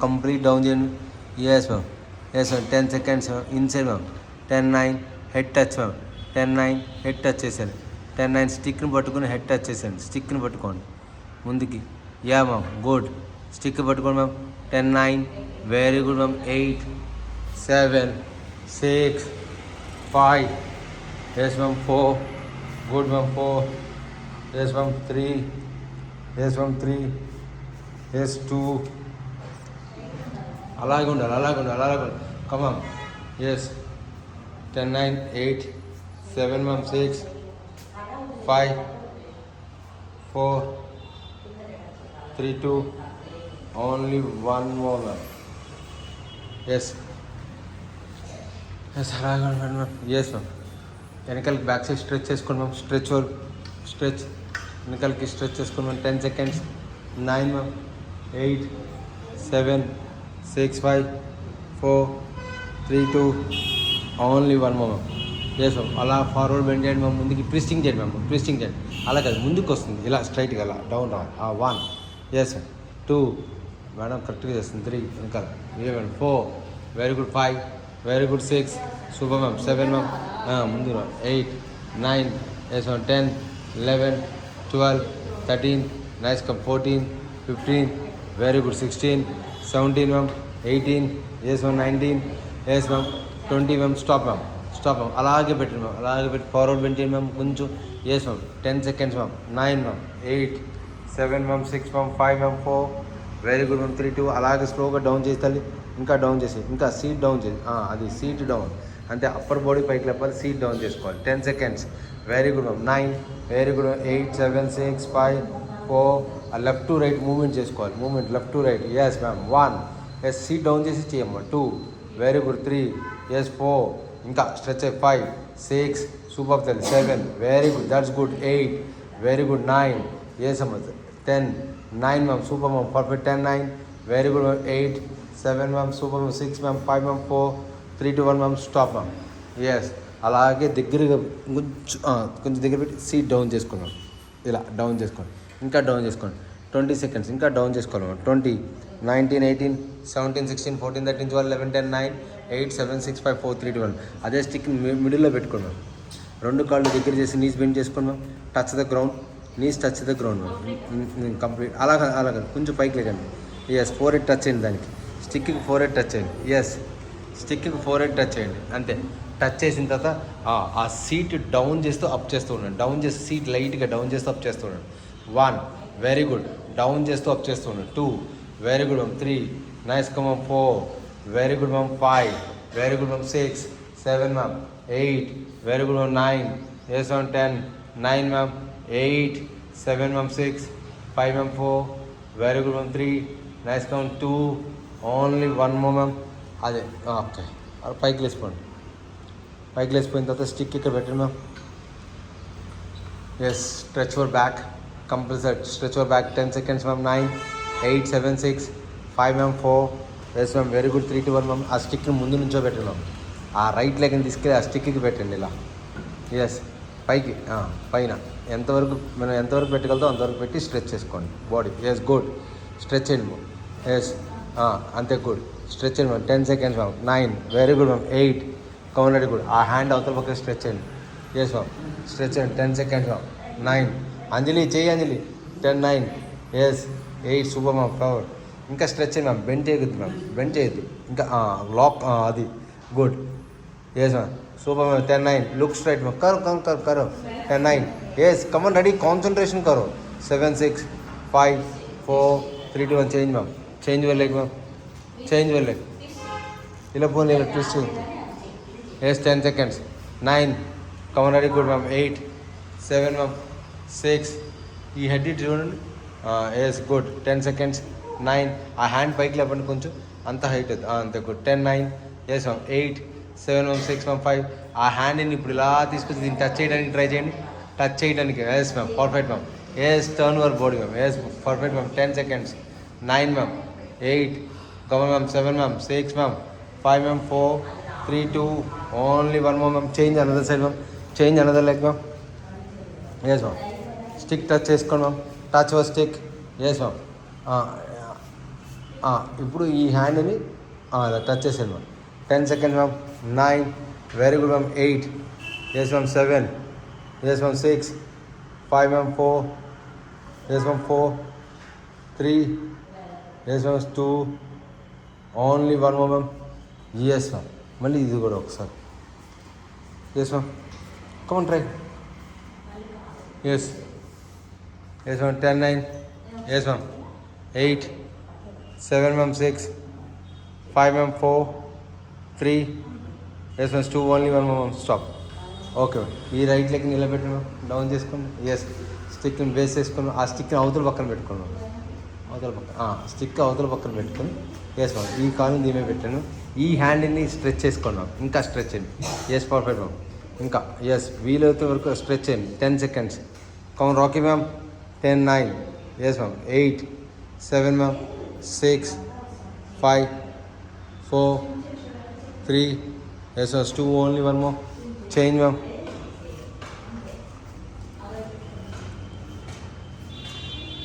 Complete down చేయండి. Yes ma'am, yes ma'am. 10 seconds ma'am. Inside ma'am. 10-9 head touch ma'am. 10-9 head touch చేశాను. 10-9 స్టిక్ని పట్టుకుని head touch చేశాను. స్టిక్ని పట్టుకోండి ముందుకి. Yeah ma'am, good. స్టిక్ పట్టుకోండి ma'am. 10-9 very good ma'am. 8 7 6 5 yes ma'am. 4 good ma'am. 4 yes ma'am. 3 yes ma'am. 3 yes 2 అలాగే ఉండాలి, అలాగే ఉండాలి. Come on. Yes 10-9 8 7 ma'am. 6 5 4 3 2 only 1 more ma'am. Yes yes అలాగే ఉండండి మ్యామ్. Yes ma'am. వెనకాలకి బ్యాక్ సైడ్ స్ట్రెచ్ చేసుకోండి మ్యామ్. స్ట్రెచ్ వర్క్, స్ట్రెచ్ వెనకాలకి స్ట్రెచ్ చేసుకోండి ma'am. 10 seconds. 9 ma'am. 8 7 6 5 4 3 2 only 1 more ma'am. Yes ma'am. అలా ఫార్వర్డ్ బెండ్ చేయండి మ్యామ్. ముందుకి ట్విస్టింగ్ చేయండి మ్యామ్. ట్విస్టింగ్ చేయండి. అలా కాదు, ముందుకు వస్తుంది ఇలా స్ట్రైట్గా అలా డౌన్ రావాలి. 1 ఎస్ మ్యామ్. 2 మేడం కరెక్ట్గా చేస్తుంది. 3 వెనకాల. 4 very good. 5 very good. 6 super ma'am. 7 ma'am. ముందు 8 9 yes ma'am. 10 11 12 13 nice come. 14 15 very good. 16 17 ma'am. 18 yes ma'am. 19 yes ma'am. 20 ma'am. Stop ma'am. Stop ma'am. అలాగే పెట్టండి మ్యామ్. అలాగే పెట్టి ఫార్వర్డ్ బెండ్ చేయండి మ్యామ్. కొంచెం yes ma'am. 10 seconds ma'am. 9 ma'am. 8 7 ma'am. 6 ma'am. 5 ma'am. 4 very good ma'am. 3 2 అలాగే స్లోగా down చేసి తల్లి. ఇంకా డౌన్ చేసి, ఇంకా సీట్ డౌన్ చేసి, అది సీట్ డౌన్ అంతే. అప్పర్ బాడీ పైకి లేపాలి, సీట్ డౌన్ చేసుకోవాలి. 10 seconds. Very good ma'am. 9 very good. 8 7 6 5 4 left to right movement చేసుకోవాలి. Movement left to right. Yes ma'am. 1 yes sit down చేసి చేయమ్మా. 2 వెరీ గుడ్. 3 ఎస్ 4 ఇంకా స్ట్రెచ్ 5 6 సూపర్ తల్లి. 7 very good, that's good. 8 very good. 9 yes అమ్మ. 10 9 ma'am. Super ma'am. Perfect. 10 9 very good ma'am. 8 7 ma'am. Super ma'am. 6 ma'am. 5 ma'am. 4 3 2 1 ma'am. Stop ma'am. Yes అలాగే దగ్గరగా కొంచెం దగ్గర పెట్టి సీట్ డౌన్ చేసుకున్నాం. ఇలా డౌన్ చేసుకోండి. ఇంకా డౌన్ చేసుకోండి. 20 seconds. ఇంకా డౌన్ చేసుకోవాలి మ్యామ్. 20 19 18 17 16 14 13 12 11 10 9 8 7 6 5 4 3 2 1 అదే స్టిక్ మిడిల్లో పెట్టుకున్నాం. 2 కాళ్ళు దగ్గర చేసి నీస్ బెండ్ చేసుకున్నాం. Touch the ground. Knees touch the ground ma'am. Complete అలాగా కొంచెం పైకి లేకండి. ఎస్ 4 head టచ్ చేయండి. దానికి స్టిక్కి 4 head టచ్ చేయండి. ఎస్ స్టిక్కి 4 head టచ్ చేయండి. అంతే. టచ్ చేసిన తర్వాత ఆ సీట్ డౌన్ చేస్తూ అప్ చేస్తూ ఉండండి. డౌన్ చేసి సీట్ లైట్గా డౌన్ చేస్తూ అప్ చేస్తూ ఉండండి. 1 వెరీ గుడ్. డౌన్ చేస్తూ అప్ చేస్తూ ఉండండి. 2 very good ma'am. 3 nice come ma'am. 4 very good ma'am. 5 very good ma'am. 6 7 ma'am. 8 very good ma'am. 9 yes ma'am. 10 9 ma'am. 8 7 ma'am. 6 5 ma'am. 4 very good ma'am. 3 nice come. 2 only 1 more ma'am. అదే okay. పైకి లేసిపోండి. పైకి లేసిపోయిన తర్వాత stick ఇక్కడ పెట్టండి ma'am. Yes stretch for back compulsory. Stretch for back 10 seconds ma'am. 9 8 7 6 5 ma'am. 4 yes ma'am. Very good. 3 2 1 ma'am. ఆ స్టిక్ని ముందు నుంచో పెట్టండి మ్యామ్. ఆ రైట్ లెగ్ని తీసుకెళ్ళి ఆ స్టిక్కి పెట్టండి ఇలా. ఎస్ పైకి పైన మనం ఎంతవరకు పెట్టగలుగుతాం అంతవరకు పెట్టి స్ట్రెచ్ చేసుకోండి బాడీ. Yes good. స్ట్రెచ్ చేయండి. ఎస్ అంతే గుడ్. స్ట్రెచ్ చేయండి ma'am. 10 seconds ma'am. 9 very good ma'am. 8 కౌన్ రెడీ గుడ్. ఆ హ్యాండ్ అవతల పక్కన స్ట్రెచ్ చేయండి. Yes ma'am. స్ట్రెచ్ చేయండి. 10 seconds మ్యామ్. 9 అంజలి చేయి Anjali. 10 9 yes 8 super ma'am. Flower ఇంకా స్ట్రెచ్ చేయండి మ్యామ్. బెండ్ చేయొద్దు మ్యామ్. బెండ్ చేయొద్దు. ఇంకా లాక్ అది good. Yes ma'am. Super ma'am. 10 9 look straight ma'am. करो 10 9 yes come on ready concentration करो 7 6 5 4 3 2 1 change ma'am change way leg ma'am change way leg ఇలా పోనీ ఇలా ట్విస్ట్ చేయండి. Yes 10 seconds 9 come on ready good ma'am 8 7 ma'am 6 ఈ head ఇట్ చూడండి. Yes good 10 seconds 9 ఆ హ్యాండ్ పైకి లేపండి కొంచెం అంత హైట్ అంతే good 10 9 yes ma'am 8 7 ma'am 6 ma'am 5 ఆ హ్యాండ్ని ఇప్పుడు ఇలా తీసుకొచ్చి దీన్ని టచ్ చేయడానికి ట్రై చేయండి. టచ్ చేయడానికి yes ma'am perfect ma'am. Yes turn your body ma'am. Yes perfect ma'am 10 seconds 9 ma'am 8 come ma'am 7 ma'am 6 ma'am 5 ma'am 4 3 2 only one more ma'am change another side ma'am change another leg ma'am yes ma'am stick touch చేసుకోండి ma'am touch your stick yes ma'am ఇప్పుడు ఈ హ్యాండ్ని అలా touch చేసాను ma'am. 10 seconds ma'am. 9, very good ma'am. 8, yes ma'am. 7, yes ma'am. 6, 5 ma'am. 4, yes ma'am. 4, 3, yes ma'am. 2, only 1 more ma'am. Yes ma'am. మళ్ళీ ఇది కూడా ఒకసారి. Yes ma'am. Come on try. Yes yes ma'am. 10, 9, yes ma'am. 8, 7 ma'am. 6, 5 ma'am. 4, 3, yes ma'am. 2, only 1 more ma'am. Stop. Okay ma'am. ఈ right leg నిలబెట్టండి ma'am. Down చేసుకోండి. Yes. స్టిక్ని base చేసుకుని ఆ స్టిక్ని అవతల పక్కన పెట్టుకోండి మ్యామ్. అవతల పక్కన స్టిక్ అవతల పక్కన పెట్టుకొని ఎస్ మ్యామ్. ఈ కాలుని దీమే పెట్టాను. ఈ హ్యాండ్ని స్ట్రెచ్ చేసుకోండి మ్యామ్. ఇంకా స్ట్రెచ్ చేయండి. Yes, perfect ma'am. ఇంకా ఎస్, వీలైతే వరకు స్ట్రెచ్ చేయండి. 10 seconds. కమ్ రాకీ ma'am. 10, 9, yes ma'am. 8, 7 ma'am. 6, 5, 4, 3, yes ma'am. 2, only 1 more. Change ma'am.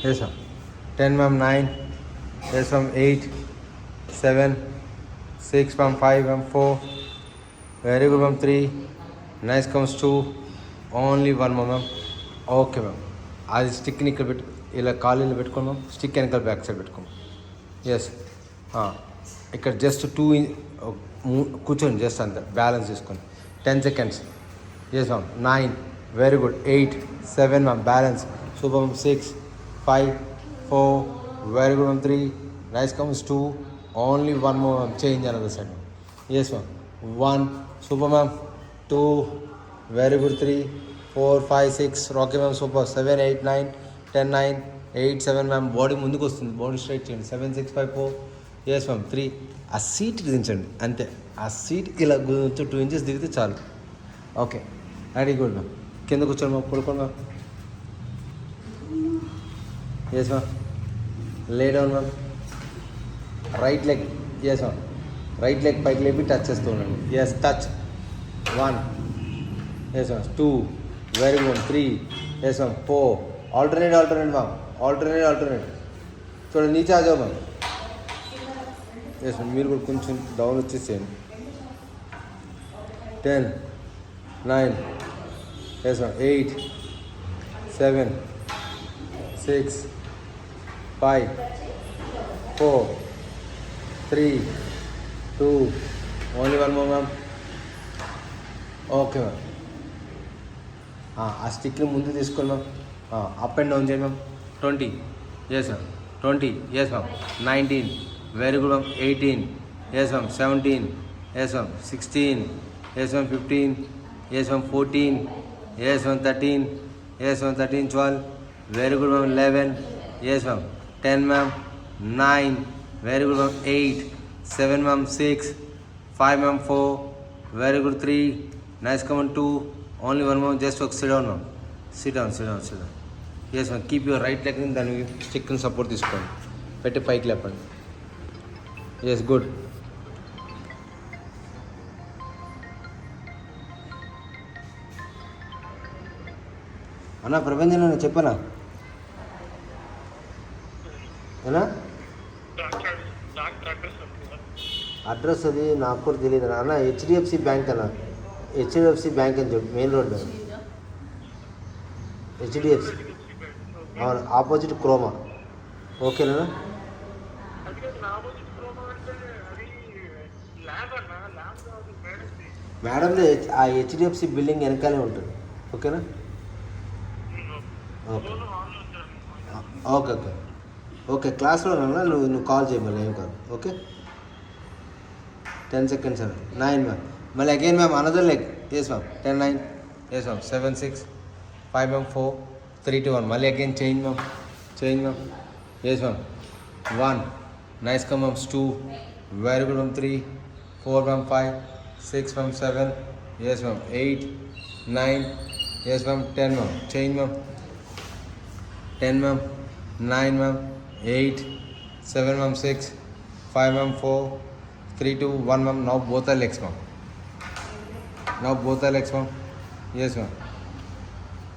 Yes ma'am. 10 ma'am. 9, yes ma'am. 8, 7, 6 ma'am. 5 ma'am. 4, very good ma'am. 3, nice. Comes 2, only 1 more ma'am. Okay ma'am. అది స్టిక్ని ఇక్కడ పెట్టు, ఇలా కాళ్ళు పెట్టుకోండి మ్యామ్. స్టిక్ వెనకాల back side పెట్టుకోండి. Yes. ఇక్కడ జస్ట్ 2 కూర్చోండి, జస్ట్ అంతే. బ్యాలెన్స్ చేసుకోండి. 10 seconds. Yes ma'am. 9, very good. 8, 7 ma'am. Balance. Super ma'am. 6, 5, 4, very good ma'am. 3, nice. Comes 2, only 1 more ma'am. Change another side. Yes ma'am. 1, super ma'am. 2, very good. 3, 4, 5, 6, రాకీ ma'am. Super. 7, 8, 9, 10, 9, 8, 7 ma'am. Body ముందుకు వస్తుంది. Body straight చేయండి. 7, 6, 5, 4, yes ma'am. 3, ఆ seat దించండి అంతే. ఆ seat ఇలా 2 inches దిగితే చాలు. Okay, very good ma'am. కింద కూర్చోండి మ్యామ్. పడుకోండి ma'am. Yes ma'am. Lay down ma'am. Right leg. Yes ma'am. Right leg పైకి లేపి టచ్ చేస్తూ ఉండండి. Yes, touch. 1, yes ma'am. 2, very good. 3, yes ma'am. 4, alternate ma'am. Alternate చూడండి. నీచే ఆజావు మ్యామ్. Yes ma'am. మీరు కూడా కొంచెం డౌన్ వచ్చేసేయండి. 10, 9, yes ma'am. 8, 7, 6, 5, 4, 3, 2, only 1 more ma'am. Okay ma'am. ఆ స్టిక్ని ముందు తీసుకోండి మ్యామ్. అప్ అండ్ డౌన్ చేయండి ma'am. 20, yes ma'am. 20, yes ma'am. 19, very good ma'am. 18, yes ma'am. 17, yes ma'am. 16, yes ma'am. 15, yes ma'am. 14, yes ma'am. 13, yes ma'am. 13, 12, very good ma'am. 11, yes ma'am. 10 ma'am. 9, very good ma'am. 8, 7 ma'am. 6, 5 ma'am. 4, very good. 3, nice. Come 2, only 1 more. Just ఒక sit down ma'am. Sit down. Yes ma'am. Keep your right లెగ్ని దానికి స్టిక్ని support తీసుకోండి. పెట్టి పైకి లేపండి. Yes, good. అన్నా ప్రపంచంలో నేను చెప్పనా ఏనా? అడ్రస్ అది నాకు కూడా తెలియదు అన్న. హెచ్డిఎఫ్సి బ్యాంక్ అన్న. హెచ్డిఎఫ్సి బ్యాంక్ అని చెప్పి మెయిన్ రోడ్. హెచ్డిఎఫ్సి అవును, ఆపోజిట్ క్రోమా. ఓకేనా? మేడంది ఆ హెచ్డిఎఫ్సి బిల్డింగ్ వెనకాలే ఉంటుంది. ఓకేనా? Okay okay okay okay. క్లాస్లో ఉన్నా, నువ్వు కాల్ చేయమని ఏం కాదు. ఓకే, 10 seconds అన్న. 9 మ్యామ్. మళ్ళీ again ma'am. Another leg. Yes ma'am. 10, 9, yes ma'am. 7, 6, 5 ma'am. 4, 3, 2, 1. మళ్ళీ again change ma'am. Yes ma'am. 1, nice. Come ma'am. 2, very good ma'am. 3, 4 ma'am. 5, 6 ma'am. 7, yes ma'am. 8, 9, yes ma'am. 10 ma'am. Change ma'am. 10 ma'am. 9 ma'am. 8, 7 ma'am. 6, 5 ma'am. 4, 3, 2, 1 ma'am. Now both are legs ma'am. Yes ma'am.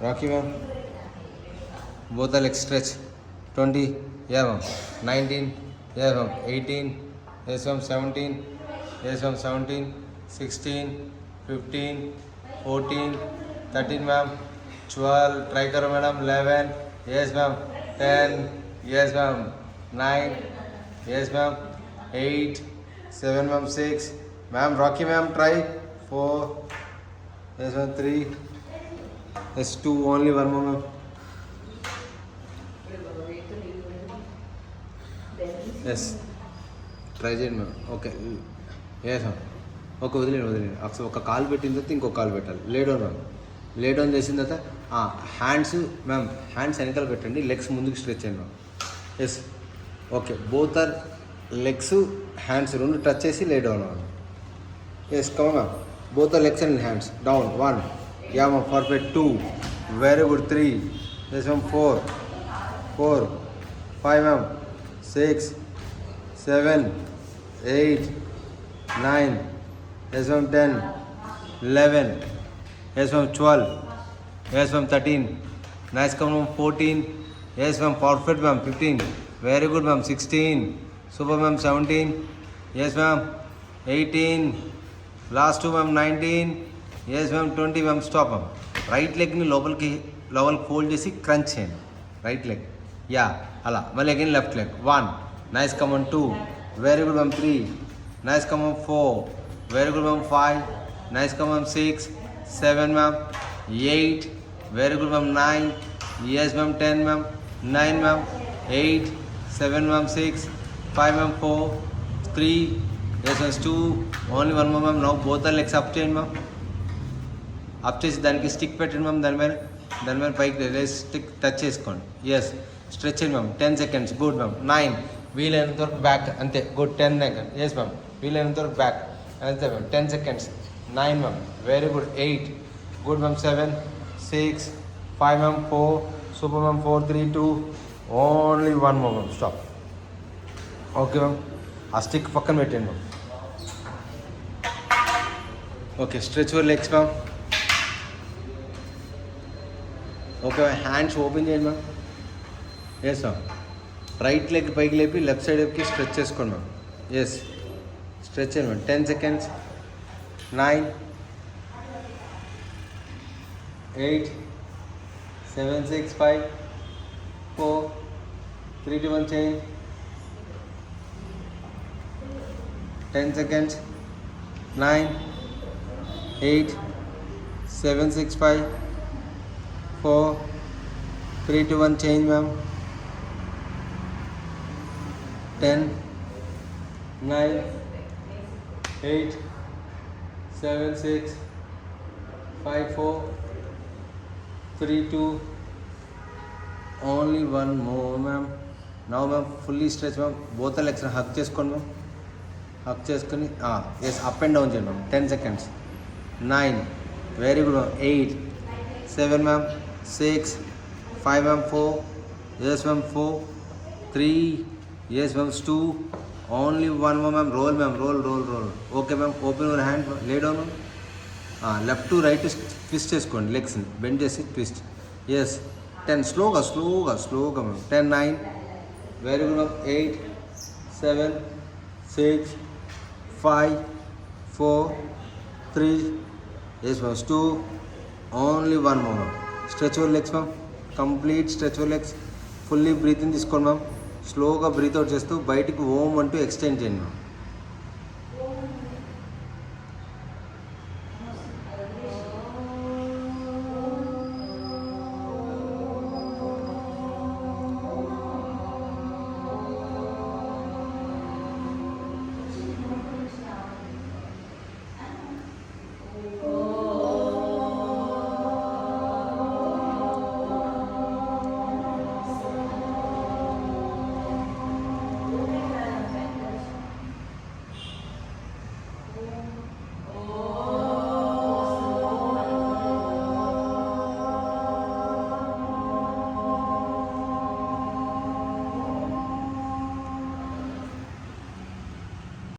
Rocky ma'am. both are legs stretch. 20, yeah ma'am. 19, Yes ma'am. 18. Yes ma'am. 17. Yes ma'am. 17. 16. 15. 14. 13 ma'am. 12. Try karo madam. 11. Yes ma'am. 10. Yes ma'am. 9. Yes ma'am. 8. 7 ma'am. 6. Ma'am. Rocky ma'am. Try. 4. Yes ma'am. 3. Yes 2. Only one more ma'am. Yes try చేయండి ma'am. Okay yes ma'am. Okay వదిలేండి అసలు ఒక call పెట్టిన తర్వాత ఇంకో call పెట్టాలి. Lie down ma'am. Lie down చేసిన తర్వాత హ్యాండ్స్ మ్యామ్ హ్యాండ్స్ వెనకాల పెట్టండి, లెగ్స్ ముందుకు స్ట్రెచ్ చేయండి ma'am. Yes okay both our legs hands రెండు టచ్ చేసి లేడౌన్ అవ్వాలి. Yes come ma'am. Both our legs and hands down. 1. Yeah ma'am perfect. 2. Very good. 3. Yes ma'am. 4. 5 ma'am. 6. 7. 8. 9. Yes ma'am. 10. 11. Yes ma'am. 12. Yes ma'am. 13. Nice come ma'am. 14. Yes ma'am. Perfect ma'am. 15. Very good ma'am. 16. Super ma'am. 17. Yes ma'am. 18. Last two ma'am. 19. Yes ma'am. 20 ma'am. Stop ma'am. Right leg ni లోపలికి fold చేసి crunch చేయండి. Right leg yeah అలా. మళ్ళీ again left leg. 1. Nice come on. 2. Very good ma'am. 3. Nice come on. 4. Very good ma'am. 5. Nice come on. 6. 7 ma'am. 8. Very good ma'am. 9. Yes ma'am. 10 ma'am. 9 ma'am. 8. 7 ma'am. 6. 5 ma'am. 4. 3. Yes ma'am. 2. Only one more ma'am. Now both the legs up చేయండి ma'am. Up చేసి దానికి stick పెట్టండి ma'am. దాని మీద పైకి stick touch చేసుకోండి. Yes stretch చేయండి ma'am. 10 seconds. Good ma'am. 9. వీలైనంత వరకు బ్యాక్ అంతే. గుడ్. 10 seconds. Yes ma'am. వీలైనంత వరకు బ్యాక్ అంతే ma'am. 10 seconds. 9 ma'am. Very good. 8. Good ma'am. 7. 6. 5 ma'am. 4. Super ma'am. 4. 3. 2. Only one more ma'am. Stop. Okay ma'am. ఆ stick పక్కన పెట్టండి ma'am. Okay stretch your legs ma'am. Okay hands open చేయండి ma'am. Yes ma'am. Right leg పైకి లేపి left side వైపుకి stretch చేసుకోండి ma'am. Yes stretch చేయండి ma'am. 10 seconds. 9. 8. 7. 6. 5. 4. 3. 2. 1 change. 10 seconds. 9. 8. 7. 6. 5. 4. 3. 2. 1 change ma'am. 10. 9. 8. 7. 6. 5. 4. 3. 2. Only one more ma'am. Now ma'am fully stretch ma'am. Both the legs hug చేసుకోండి ma'am. హక్ చేసుకొని yes up and down చేయండి ma'am. 10 seconds. 9. Very good ma'am. 8. 7 ma'am. 6. 5 ma'am. 4. Yes ma'am. 4. 3. Yes ma'am. 2. Only one more ma'am. Roll ma'am. Roll. Okay ma'am. Open your hand. Lay down ma'am. Left to right twist చేసుకోండి లెగ్స్ని. Bend చేసి twist. Yes 10. స్లోగా ma'am. 10. 9. Very good ma'am. 8. 7. 6. 5. 4. 3. Yes ma'am. 2. Only one more ma'am. Stretch your legs ma'am. Complete stretch your legs. Fully breathe in తీసుకోండి ma'am. స్లోగా breath out చేస్తూ బయటికి ఓం అంటూ extend చేయండి మ్యామ్.